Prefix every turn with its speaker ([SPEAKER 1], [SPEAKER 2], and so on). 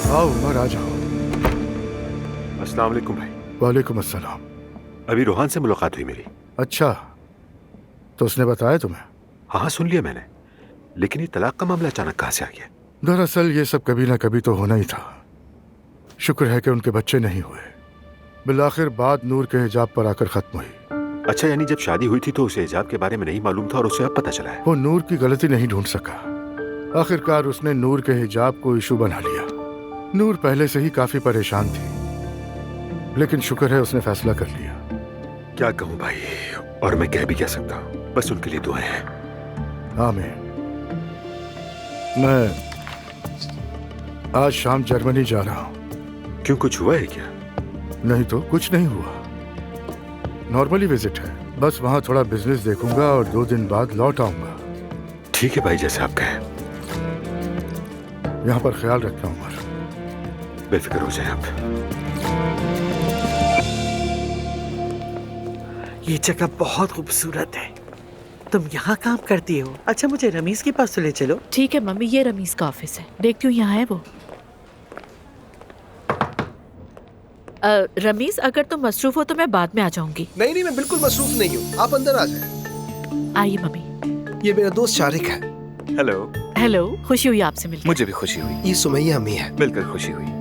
[SPEAKER 1] आओ उमर, आ जाओ।
[SPEAKER 2] अस्सलाम वालेकुम भाई।
[SPEAKER 1] वालेकुम अस्सलाम।
[SPEAKER 2] अभी रोहान से मुलाकात हुई मेरी।
[SPEAKER 1] अच्छा, तो उसने बताया तुम्हें?
[SPEAKER 2] हाँ सुन लिया मैंने, लेकिन ये तलाक का मामला अचानक कहाँ से आ गया?
[SPEAKER 1] दरअसल ये सब कभी ना कभी तो होना ही था। शुक्र है कि उनके बच्चे नहीं हुए। बिलाखिर बात नूर के हिजाब पर आकर खत्म हुई।
[SPEAKER 2] अच्छा, यानी जब शादी हुई थी तो उसे हिजाब के बारे में नहीं मालूम था और उसे अब पता चला है?
[SPEAKER 1] वो नूर की गलती नहीं ढूंढ सका। आखिरकार उसने नूर के हिजाब को इशू बना लिया। नूर पहले से ही काफी परेशान थी, लेकिन शुक्र है उसने फैसला कर लिया।
[SPEAKER 2] क्या कहूँ भाई, और मैं कह भी क्या सकता हूँ, बस उनके लिए दुआएं हैं।
[SPEAKER 1] आमीन। मैं आज शाम जर्मनी जा रहा हूँ।
[SPEAKER 2] क्यों, कुछ हुआ है क्या?
[SPEAKER 1] नहीं तो कुछ नहीं हुआ, नॉर्मली विजिट है। बस वहाँ थोड़ा बिजनेस देखूंगा और 2 दिन बाद लौट आऊंगा।
[SPEAKER 2] ठीक है भाई, जैसे आप कहें।
[SPEAKER 1] यहाँ पर ख्याल रखना उमर।
[SPEAKER 2] बेफिक्र हो जाए आप।
[SPEAKER 3] ये जगह बहुत खूबसूरत है। तुम यहाँ काम करती हो? अच्छा, मुझे रमीज के पास तो ले चलो।
[SPEAKER 4] ठीक है मम्मी, ये रमीज का ऑफिस है, देखती हूँ यहाँ है वो। रमीज, अगर तुम मसरूफ हो तो मैं बाद में आ जाऊंगी।
[SPEAKER 5] नहीं नहीं, मैं बिल्कुल मसरूफ नहीं हूँ, आप अंदर आ जाएं।
[SPEAKER 4] आइए मम्मी।
[SPEAKER 5] ये मेरा दोस्त शारिक है।
[SPEAKER 6] हेलो।
[SPEAKER 4] हेलो, खुशी हुई आपसे मिलकर।
[SPEAKER 6] मुझे भी खुशी हुई।
[SPEAKER 5] ये सुमैया अम्मी है।
[SPEAKER 6] मिलकर खुशी हुई।